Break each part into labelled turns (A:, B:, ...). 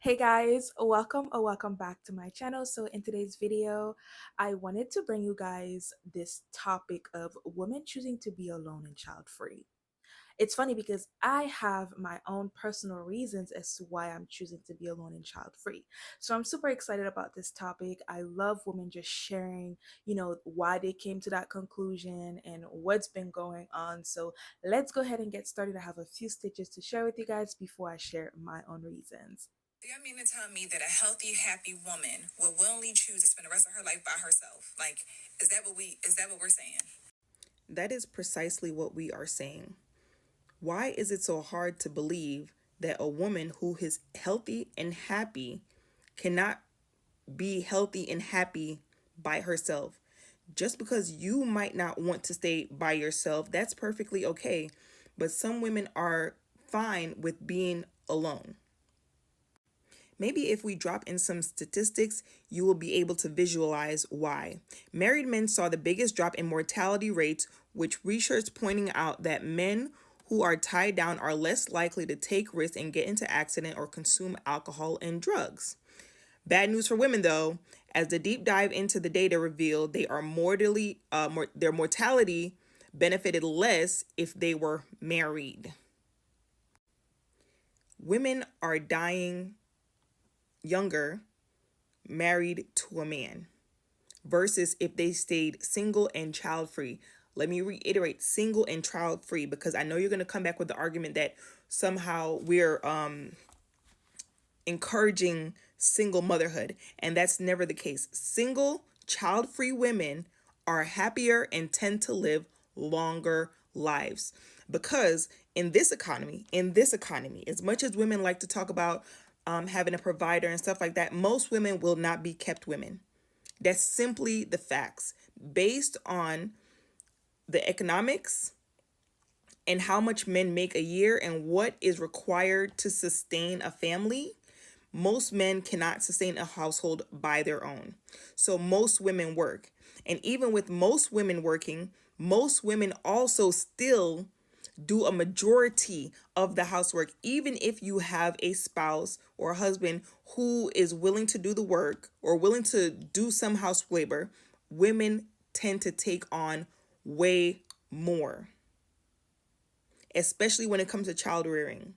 A: Hey guys, welcome or welcome back to my channel. So in today's video, I wanted to bring you guys this topic of women choosing to be alone and child free. It's funny because I have my own personal reasons as to why I'm choosing to be alone and child free. So I'm super excited about this topic. I love women just sharing, why they came to that conclusion and what's been going on. So let's go ahead and get started. I have a few stitches to share with you guys before I share my own reasons.
B: Do you mean to tell me that a healthy, happy woman will willingly choose to spend the rest of her life by herself? Like, is that what we're saying?
C: That is precisely what we are saying. Why is it so hard to believe that a woman who is healthy and happy cannot be healthy and happy by herself? Just because you might not want to stay by yourself, that's perfectly okay. But some women are fine with being alone. Maybe if we drop in some statistics, you will be able to visualize why. Married men saw the biggest drop in mortality rates, which research pointing out that men who are tied down are less likely to take risks and get into accident or consume alcohol and drugs. Bad news for women though, as the deep dive into the data revealed their mortality benefited less if they were married. Women are dying younger married to a man versus if they stayed single and child free. Let me reiterate, single and child free, because I know you're going to come back with the argument that somehow we're encouraging single motherhood, and that's never the case. Single child free women are happier and tend to live longer lives because in this economy, as much as women like to talk about having a provider and stuff like that, most women will not be kept women. That's simply the facts based on the economics and how much men make a year and what is required to sustain a family. Most men cannot sustain a household by their own. So most women work. And even with most women working, most women also still do a majority of the housework. Even if you have a spouse or a husband who is willing to do the work or willing to do some house labor, women tend to take on way more, especially when it comes to child rearing.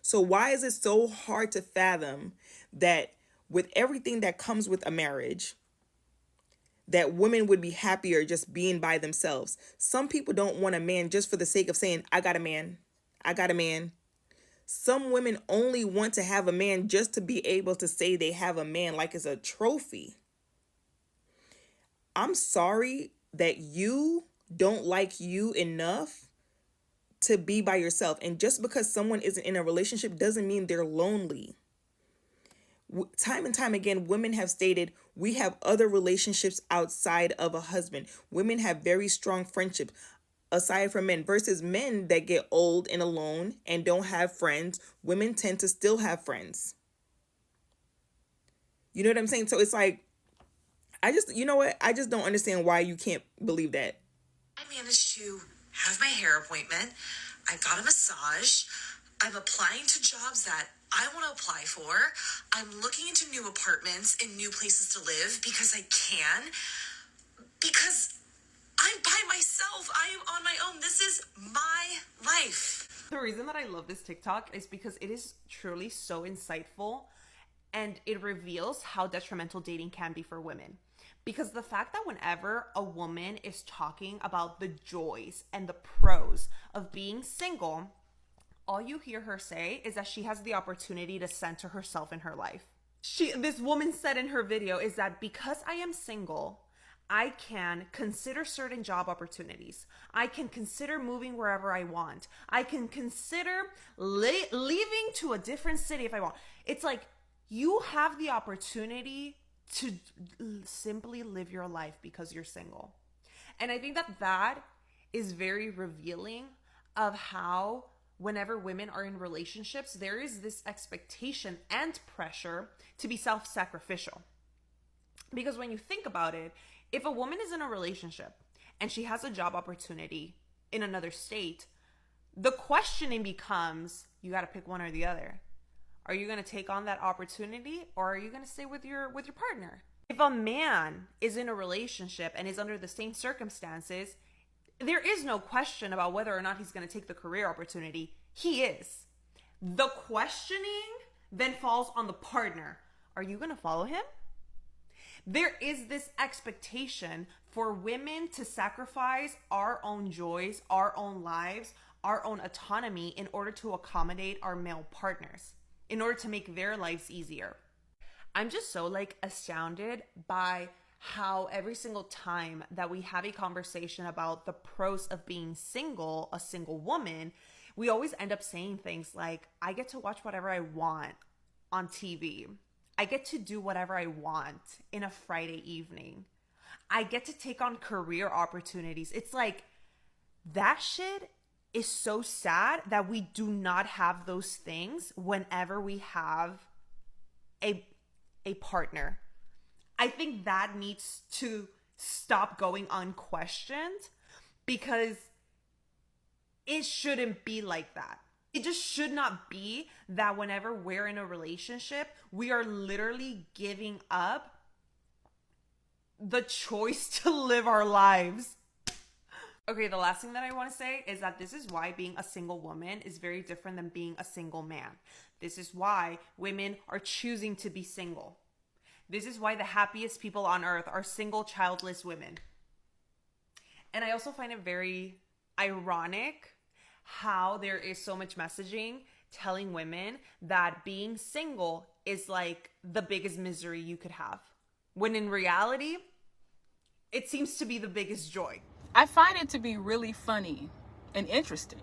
C: So why is it so hard to fathom that with everything that comes with a marriage, that women would be happier just being by themselves? Some people don't want a man just for the sake of saying, I got a man. I got a man. Some women only want to have a man just to be able to say they have a man like it's a trophy. I'm sorry that you don't like you enough to be by yourself. And just because someone isn't in a relationship doesn't mean they're lonely. Time and time again, women have stated we have other relationships outside of a husband. Women have very strong friendships aside from men versus men that get old and alone and don't have friends. Women tend to still have friends. You know what I'm saying? So it's like, you know what? I just don't understand why you can't believe that.
B: I managed to have my hair appointment. I got a massage. I'm applying to jobs that I want to apply for. I'm looking into new apartments and new places to live because I can. Because I'm by myself. I am on my own. This is my life.
D: The reason that I love this TikTok is because it is truly so insightful and it reveals how detrimental dating can be for women. Because the fact that whenever a woman is talking about the joys and the pros of being single, all you hear her say is that she has the opportunity to center herself in her life. This woman said in her video is that because I am single, I can consider certain job opportunities. I can consider moving wherever I want. I can consider leaving to a different city if I want. It's like you have the opportunity to simply live your life because you're single. And I think that that is very revealing of how whenever women are in relationships, there is this expectation and pressure to be self-sacrificial. Because when you think about it, if a woman is in a relationship and she has a job opportunity in another state, the questioning becomes, you got to pick one or the other. Are you going to take on that opportunity, or are you going to stay with your partner? If a man is in a relationship and is under the same circumstances, there is no question about whether or not he's going to take the career opportunity. He is. The questioning then falls on the partner. Are you going to follow him? There is this expectation for women to sacrifice our own joys, our own lives, our own autonomy in order to accommodate our male partners, in order to make their lives easier. I'm just so astounded by how every single time that we have a conversation about the pros of being single, a single woman, we always end up saying things like, I get to watch whatever I want on TV. I get to do whatever I want in a Friday evening. I get to take on career opportunities. It's like, that shit is so sad that we do not have those things whenever we have a partner. I think that needs to stop going unquestioned, because it shouldn't be like that. It just should not be that whenever we're in a relationship, we are literally giving up the choice to live our lives. Okay, the last thing that I want to say is that this is why being a single woman is very different than being a single man. This is why women are choosing to be single. This is why the happiest people on earth are single, childless women. And I also find it very ironic how there is so much messaging telling women that being single is like the biggest misery you could have, when in reality, it seems to be the biggest joy.
E: I find it to be really funny and interesting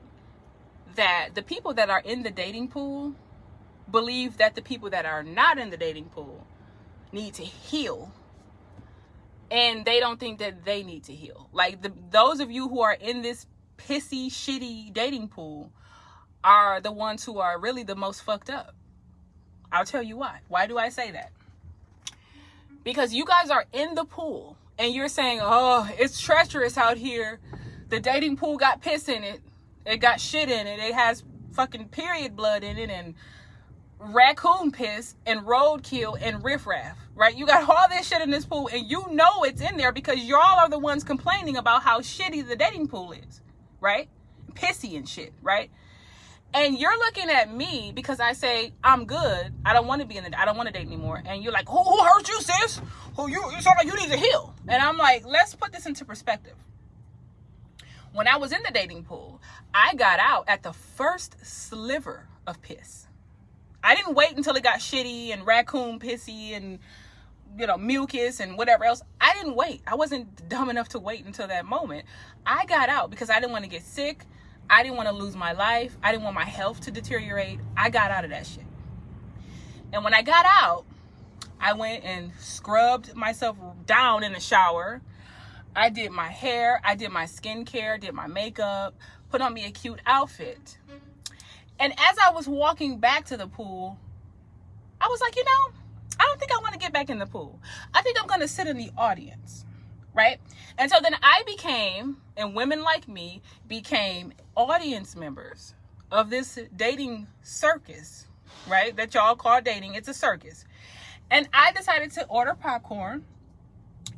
E: that the people that are in the dating pool believe that the people that are not in the dating pool need to heal, and they don't think that they need to heal. Those of you who are in this pissy, shitty dating pool are the ones who are really the most fucked up. I'll tell you why. Why do I say that? Because you guys are in the pool and you're saying, oh, it's treacherous out here. The dating pool got piss in it. It got shit in it. It has fucking period blood in it and raccoon piss and roadkill and riffraff, right? You got all this shit in this pool and you know it's in there because y'all are the ones complaining about how shitty the dating pool is, right? Pissy and shit, right? And you're looking at me because I say, I'm good. I don't want to be I don't want to date anymore. And you're like, who hurt you, sis? You sound like you need to heal. And I'm like, let's put this into perspective. When I was in the dating pool, I got out at the first sliver of piss. I didn't wait until it got shitty and raccoon pissy and, mucus and whatever else. I didn't wait. I wasn't dumb enough to wait until that moment. I got out because I didn't want to get sick. I didn't want to lose my life. I didn't want my health to deteriorate. I got out of that shit. And when I got out, I went and scrubbed myself down in the shower. I did my hair. I did my skincare, did my makeup, put on me a cute outfit. And as I was walking back to the pool, I was like, I don't think I want to get back in the pool. I think I'm going to sit in the audience, right? And so then I became, and women like me became audience members of this dating circus, right? That y'all call dating. It's a circus. And I decided to order popcorn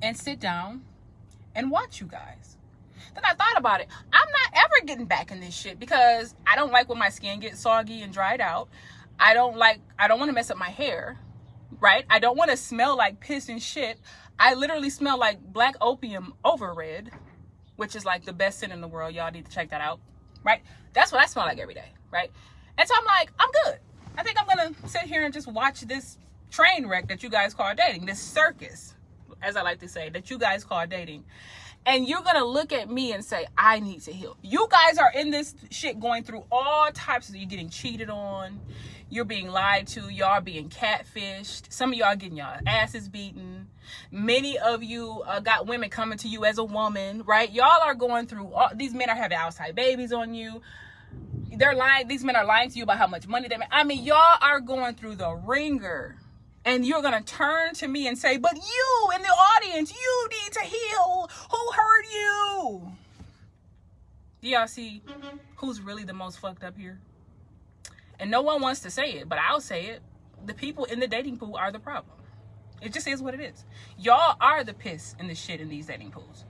E: and sit down and watch you guys. Then I thought about it. I'm not ever getting back in this shit because I don't like when my skin gets soggy and dried out. I don't want to mess up my hair, right? I don't want to smell like piss and shit. I literally smell like black opium over red, which is like the best scent in the world. Y'all need to check that out, right? That's what I smell like every day, right? And so I'm like, I'm good. I think I'm going to sit here and just watch this train wreck that you guys call dating, this circus, as I like to say, that you guys call dating. And you're going to look at me and say, I need to heal. You guys are in this shit going through all types of, you're getting cheated on. You're being lied to. Y'all being catfished. Some of y'all getting y'all asses beaten. Many of you got women coming to you as a woman, right? Y'all are going through, these men are having outside babies on you. They're lying. These men are lying to you about how much money they make. I mean, y'all are going through the ringer. And you're going to turn to me and say, but you in the audience, you need to heal. Who hurt you? Do y'all see who's really the most fucked up here? And no one wants to say it, but I'll say it. The people in the dating pool are the problem. It just is what it is. Y'all are the piss and the shit in these dating pools.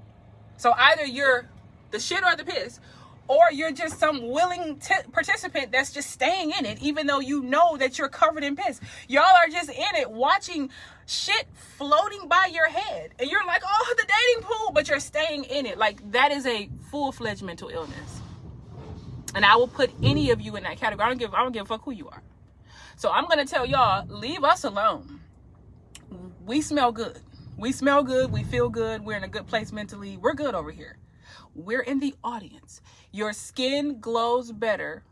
E: So either you're the shit or the piss, or you're just some willing participant that's just staying in it, even though you know that you're covered in piss. Y'all are just in it watching shit floating by your head. And you're like, oh, the dating pool, but you're staying in it. Like, that is a full-fledged mental illness. And I will put any of you in that category. I don't give a fuck who you are. So I'm going to tell y'all, leave us alone. We smell good. We smell good. We feel good. We're in a good place mentally. We're good over here. We're in the audience. Your skin glows better.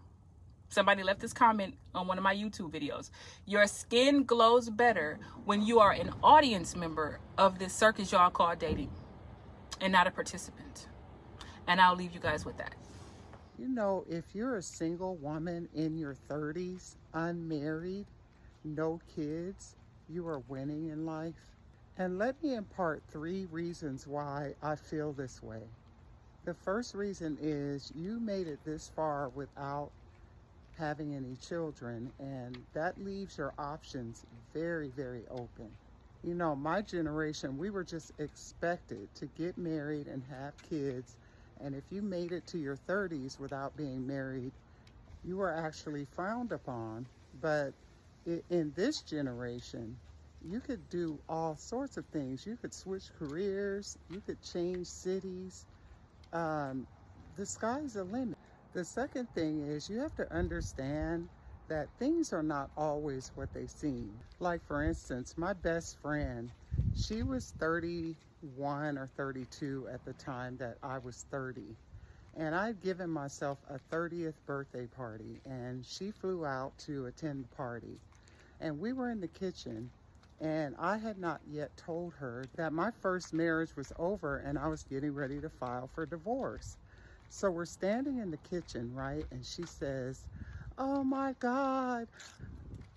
E: Somebody left this comment on one of my YouTube videos. Your skin glows better when you are an audience member of this circus y'all call dating and not a participant. And I'll leave you guys with that.
F: You know, if you're a single woman in your 30s, unmarried, no kids, you are winning in life. And let me impart 3 reasons why I feel this way. The first reason is you made it this far without having any children, and that leaves your options very, very open. You know, my generation, we were just expected to get married and have kids, and if you made it to your 30s without being married, you were actually frowned upon. But in this generation, you could do all sorts of things. You could switch careers, you could change cities. The sky's the limit. The second thing is you have to understand that things are not always what they seem. Like, for instance, my best friend, she was 31 or 32 at the time that I was 30. And I'd given myself a 30th birthday party, and she flew out to attend the party. And we were in the kitchen, and I had not yet told her that my first marriage was over and I was getting ready to file for divorce. So we're standing in the kitchen, right? And she says, oh my God,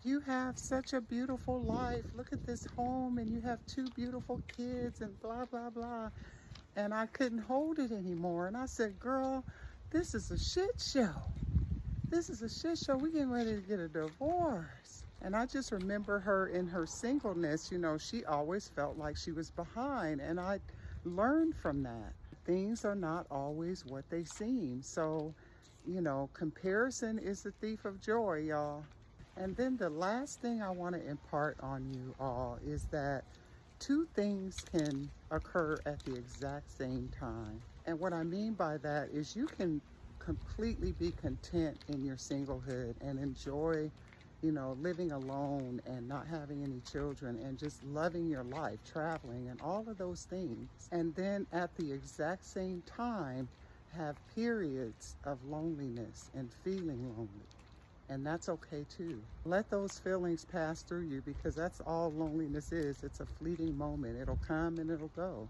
F: you have such a beautiful life. Look at this home, and you have 2 beautiful kids, and blah, blah, blah. And I couldn't hold it anymore. And I said, girl, this is a shit show. This is a shit show. We're getting ready to get a divorce. And I just remember her in her singleness, you know, she always felt like she was behind. And I learned from that. Things are not always what they seem. So, you know, comparison is the thief of joy, y'all. And then the last thing I want to impart on you all is that 2 things can occur at the exact same time. And what I mean by that is you can completely be content in your singlehood and enjoy, you know, living alone and not having any children and just loving your life, traveling and all of those things. And then at the exact same time, have periods of loneliness and feeling lonely. And that's okay too. Let those feelings pass through you, because that's all loneliness is. It's a fleeting moment. It'll come and it'll go.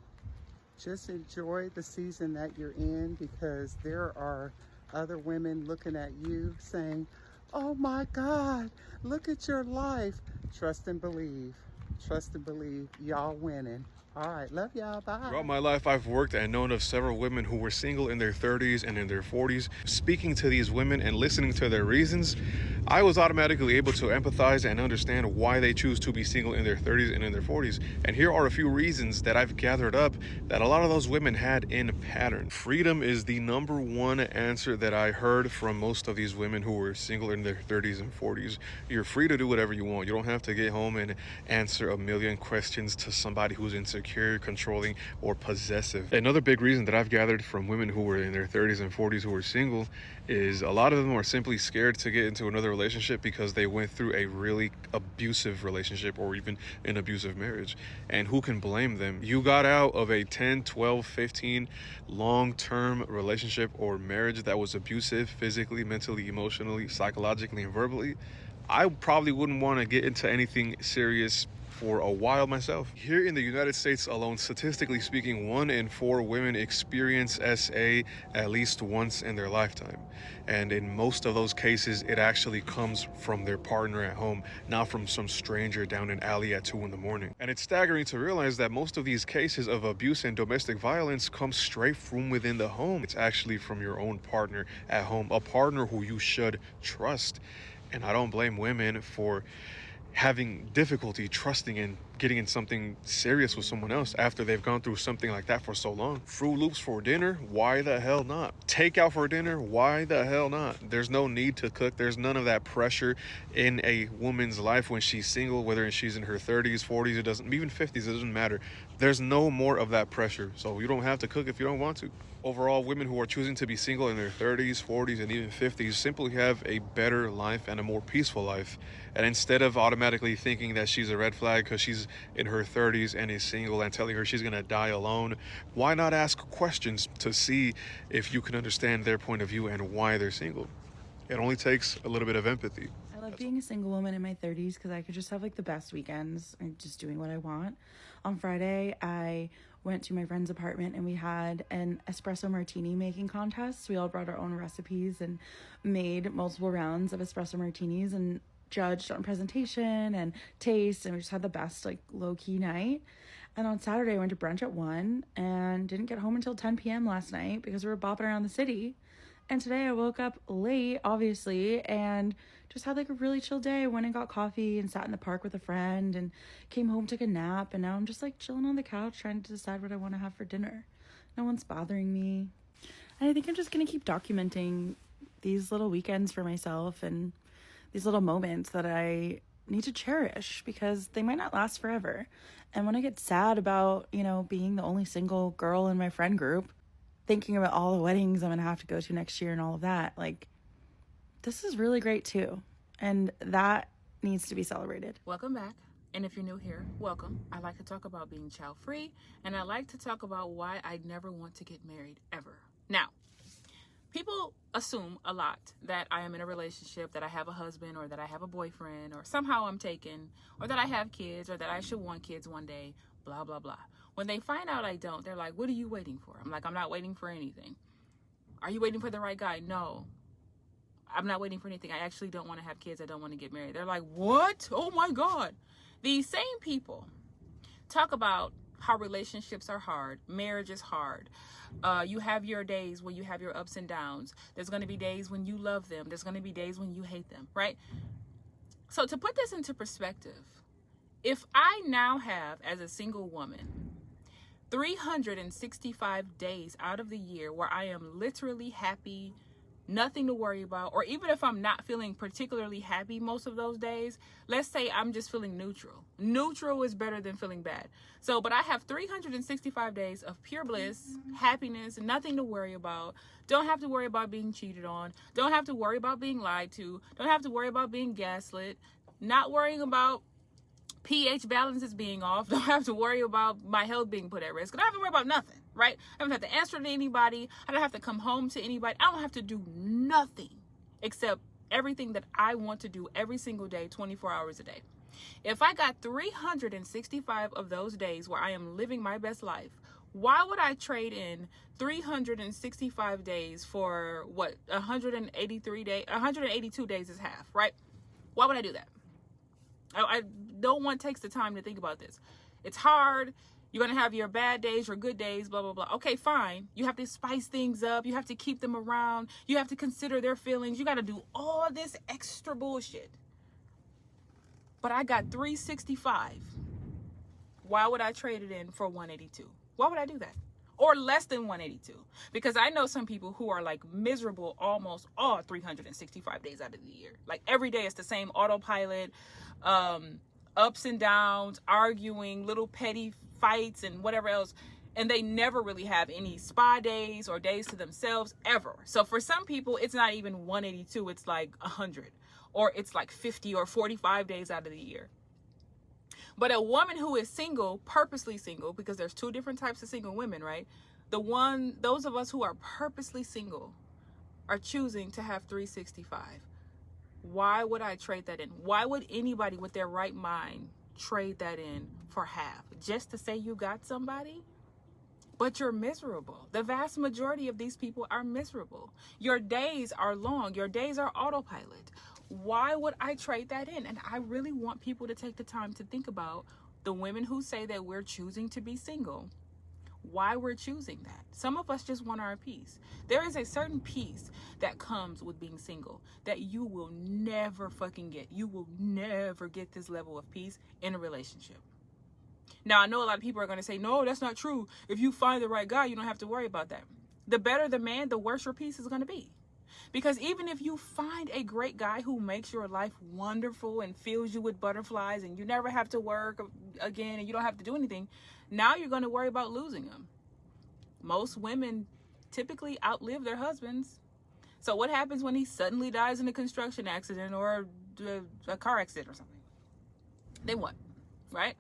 F: Just enjoy the season that you're in, because there are other women looking at you saying, oh my God, look at your life. Trust and believe. Trust and believe. Y'all winning. All right, love y'all, bye.
G: Throughout my life, I've worked and known of several women who were single in their 30s and in their 40s. Speaking to these women and listening to their reasons, I was automatically able to empathize and understand why they choose to be single in their 30s and in their 40s. And here are a few reasons that I've gathered up that a lot of those women had in pattern. Freedom is the #1 answer that I heard from most of these women who were single in their 30s and 40s. You're free to do whatever you want. You don't have to get home and answer a million questions to somebody who's insecure, controlling, or possessive. Another big reason that I've gathered from women who were in their 30s and 40s who were single is a lot of them are simply scared to get into another relationship because they went through a really abusive relationship or even an abusive marriage. And who can blame them? You got out of a 10, 12, 15 long-term relationship or marriage that was abusive physically, mentally, emotionally, psychologically, and verbally. I probably wouldn't want to get into anything serious for a while myself. Here in the United States alone, statistically speaking, 1 in 4 women experience SA at least once in their lifetime. And in most of those cases, it actually comes from their partner at home, not from some stranger down an alley at 2 in the morning. And it's staggering to realize that most of these cases of abuse and domestic violence come straight from within the home. It's actually from your own partner at home, a partner who you should trust. And I don't blame women for having difficulty trusting and getting in something serious with someone else after they've gone through something like that for so long. Fruit Loops for dinner? Why the hell not? Takeout for dinner? Why the hell not? There's no need to cook. There's none of that pressure in a woman's life when she's single, whether she's in her 30s, 40s, it doesn't, even 50s, it doesn't matter. There's no more of that pressure. So you don't have to cook if you don't want to. Overall, women who are choosing to be single in their 30s, 40s, and even 50s simply have a better life and a more peaceful life. And instead of automatically thinking that she's a red flag because she's in her 30s and is single and telling her she's going to die alone, why not ask questions to see if you can understand their point of view and why they're single? It only takes a little bit of empathy.
H: I love being a single woman in my 30s because I could just have like the best weekends and just doing what I want. On Friday, I went to my friend's apartment and we had an espresso martini making contest. We all brought our own recipes and made multiple rounds of espresso martinis and judged on presentation and taste, and we just had the best like low-key night. And on Saturday I went to brunch at 1 and didn't get home until 10 p.m. last night because we were bopping around the city. And today I woke up late, obviously, and just had like a really chill day. I went and got coffee and sat in the park with a friend and came home, took a nap, and now I'm just like chilling on the couch trying to decide what I want to have for dinner. No one's bothering me. And I think I'm just going to keep documenting these little weekends for myself and these little moments that I need to cherish because they might not last forever. And when I get sad about, being the only single girl in my friend group, thinking about all the weddings I'm going to have to go to next year and all of that, like, this is really great too. And that needs to be celebrated.
E: Welcome back. And if you're new here, welcome. I like to talk about being child-free, and I like to talk about why I never want to get married ever. Now, people assume a lot that I am in a relationship, that I have a husband, or that I have a boyfriend, or somehow I'm taken, or that I have kids, or that I should want kids one day, blah, blah, blah. When they find out I don't, they're like, what are you waiting for? I'm like, I'm not waiting for anything. Are you waiting for the right guy? No, I'm not waiting for anything. I actually don't want to have kids. I don't want to get married. They're like, what? Oh my God. These same people talk about how relationships are hard. Marriage is hard. You have your days where you have your ups and downs. There's going to be days when you love them. There's going to be days when you hate them, right? So to put this into perspective, if I now have, as a single woman, 365 days out of the year where I am literally happy, nothing to worry about, or even if I'm not feeling particularly happy most of those days, let's say I'm just feeling neutral. Neutral is better than feeling bad. So, but I have 365 days of pure bliss, happiness, nothing to worry about. Don't have to worry about being cheated on. Don't have to worry about being lied to. Don't have to worry about being gaslit. Not worrying about pH balances being off. Don't have to worry about my health being put at risk. I don't have to worry about nothing, right? I don't have to answer to anybody. I don't have to come home to anybody. I don't have to do nothing except everything that I want to do every single day, 24 hours a day. If I got 365 of those days where I am living my best life, why would I trade in 365 days for what 182 days is half, right? Why would I do that? No one takes the time to think about this. It's hard. You're going to have your bad days, your good days, blah, blah, blah. Okay, fine. You have to spice things up. You have to keep them around. You have to consider their feelings. You got to do all this extra bullshit. But I got 365. Why would I trade it in for 182? Why would I do that? Or less than 182? Because I know some people who are like miserable almost all 365 days out of the year. Like every day it's the same autopilot, ups and downs, arguing, little petty fights and whatever else. And they never really have any spa days or days to themselves ever. So for some people, it's not even 182. It's like 100, or it's like 50 or 45 days out of the year. But a woman who is single, purposely single, because there's two different types of single women, right? Those of us who are purposely single are choosing to have 365. Why would I trade that in? Why would anybody with their right mind trade that in for half? Just to say you got somebody? But you're miserable. The vast majority of these people are miserable. Your days are long. Your days are autopilot. Why would I trade that in? And I really want people to take the time to think about the women who say that we're choosing to be single, why we're choosing that. Some of us just want our peace. There is a certain peace that comes with being single that you will never fucking get. You will never get this level of peace in a relationship. Now, I know a lot of people are going to say, no, that's not true. If you find the right guy, you don't have to worry about that. The better the man, the worse your peace is going to be. Because even if you find a great guy who makes your life wonderful and fills you with butterflies and you never have to work again and you don't have to do anything, now you're going to worry about losing him. Most women typically outlive their husbands. So what happens when he suddenly dies in a construction accident or a car accident or something? Then what? Right?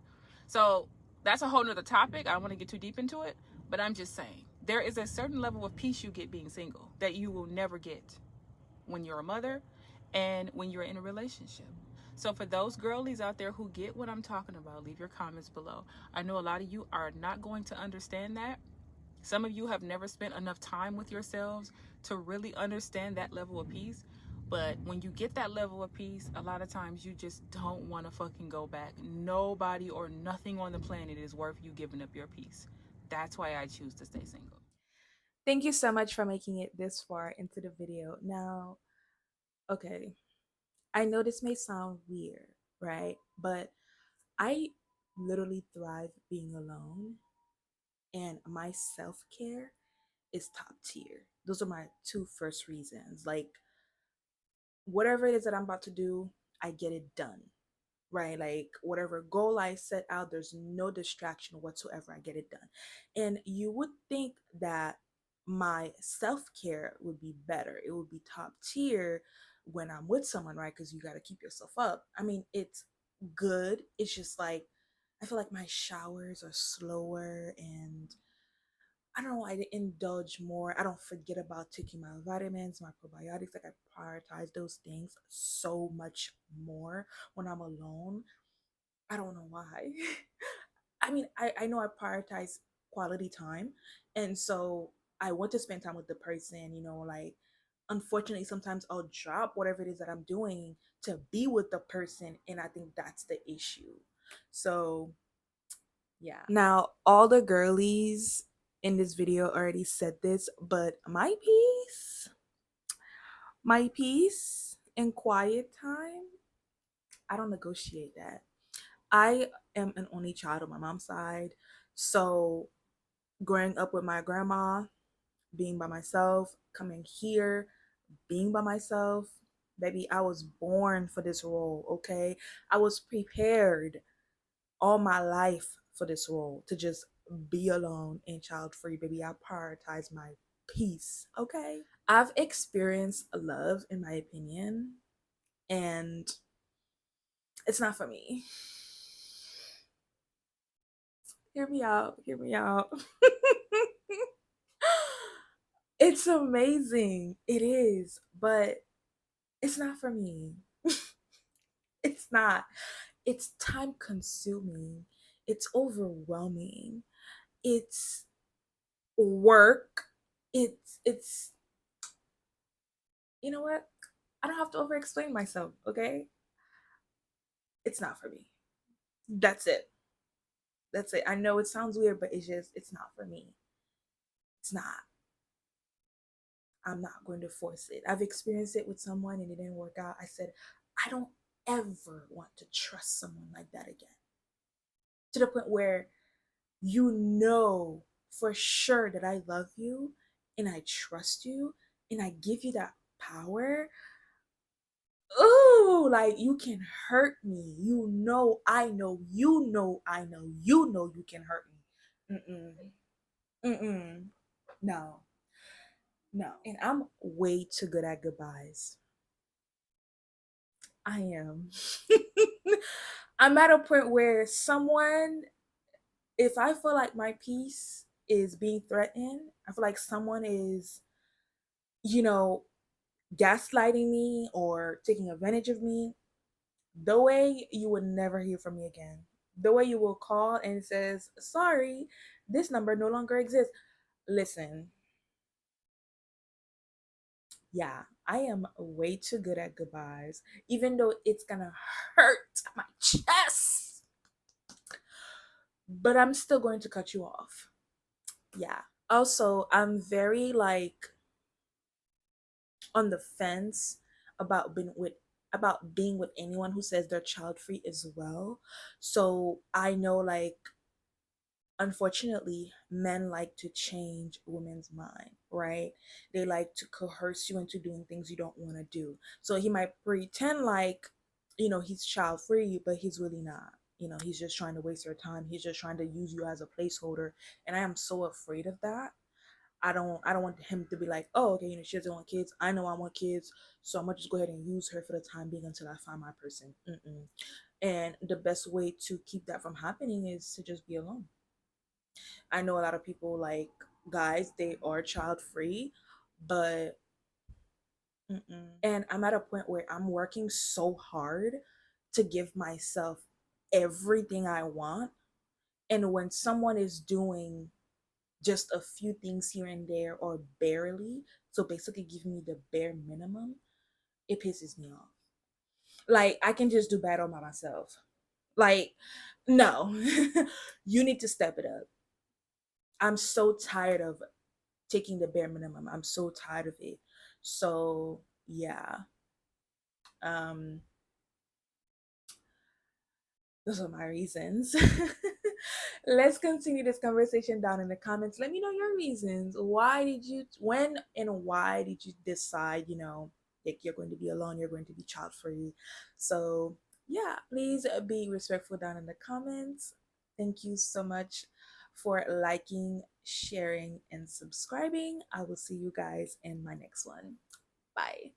E: So that's a whole nother topic. I don't want to get too deep into it, but I'm just saying there is a certain level of peace you get being single that you will never get when you're a mother and when you're in a relationship. So for those girlies out there who get what I'm talking about, leave your comments below. I know a lot of you are not going to understand that. Some of you have never spent enough time with yourselves to really understand that level of peace. But when you get that level of peace, a lot of times you just don't want to fucking go back. Nobody or nothing on the planet is worth you giving up your peace. That's why I choose to stay single.
A: Thank you so much for making it this far into the video. Now, okay, I know this may sound weird, right? But I literally thrive being alone, and my self care is top tier. Those are my two first reasons. Like, whatever it is that I'm about to do, I get it done, right? Like, whatever goal I set out, there's no distraction whatsoever. I get it done. And you would think that my self care would be better, it would be top tier when I'm with someone, right? Because you got to keep yourself up. I mean, it's good. It's just like, I feel like my showers are slower, and I don't know, I indulge more. I don't forget about taking my vitamins, my probiotics. Like, I prioritize those things so much more when I'm alone. I don't know why. I mean, I know I prioritize quality time. And so I want to spend time with the person, like, unfortunately, sometimes I'll drop whatever it is that I'm doing to be with the person. And I think that's the issue. So, yeah. Now, all the girlies in this video already said this, but my peace and quiet time, I don't negotiate that. I am an only child on my mom's side. So, growing up with my grandma, being by myself, coming here, being by myself, baby, I was born for this role, okay? I was prepared all my life for this role to just be alone and child free, baby. I prioritize my peace, okay? I've experienced love, in my opinion, and it's not for me. Hear me out, hear me out. It's amazing, it is, but it's not for me. It's not. It's time consuming, it's overwhelming, it's work, it's you know what, I don't have to over explain myself, okay? It's not for me. That's it. That's it. I know it sounds weird, but it's not for me. It's not. I'm not going to force it. I've experienced it with someone and it didn't work out. I said, I don't ever want to trust someone like that again. To the point where you know for sure that I love you and I trust you and I give you that power. Oh, like, you can hurt me. I know, you can hurt me. Mm-mm. No, no. And I'm way too good at goodbyes. I am. I'm at a point where if I feel like my peace is being threatened, I feel like someone is, you know, gaslighting me or taking advantage of me, the way you would never hear from me again. The way you will call and it says, sorry, this number no longer exists. Listen, yeah, I am way too good at goodbyes, even though it's gonna hurt my chest. But I'm still going to cut you off. Yeah. Also, I'm very like, on the fence about being with anyone who says they're child free as well. So I know, like, unfortunately, men like to change women's mind, right? They like to coerce you into doing things you don't want to do. So he might pretend like, he's child free, but he's really not. He's just trying to waste your time. He's just trying to use you as a placeholder. And I am so afraid of that. I don't want him to be like, oh, okay, she doesn't want kids. I know I want kids, so I'm gonna just go ahead and use her for the time being until I find my person. Mm-mm. And the best way to keep that from happening is to just be alone. I know a lot of people, like, guys, they are child free, but mm-mm. And I'm at a point where I'm working so hard to give myself everything I want. And when someone is doing just a few things here and there or barely, so basically giving me the bare minimum, it pisses me off. Like, I can just do battle by myself. Like, no, you need to step it up. I'm so tired of taking the bare minimum. I'm so tired of it. So yeah, um, those are my reasons. Let's continue this conversation down in the comments. Let me know your reasons. When and why did you decide, that you're going to be alone, you're going to be child free? So yeah, please be respectful down in the comments. Thank you so much for liking, sharing, and subscribing. I will see you guys in my next one. Bye.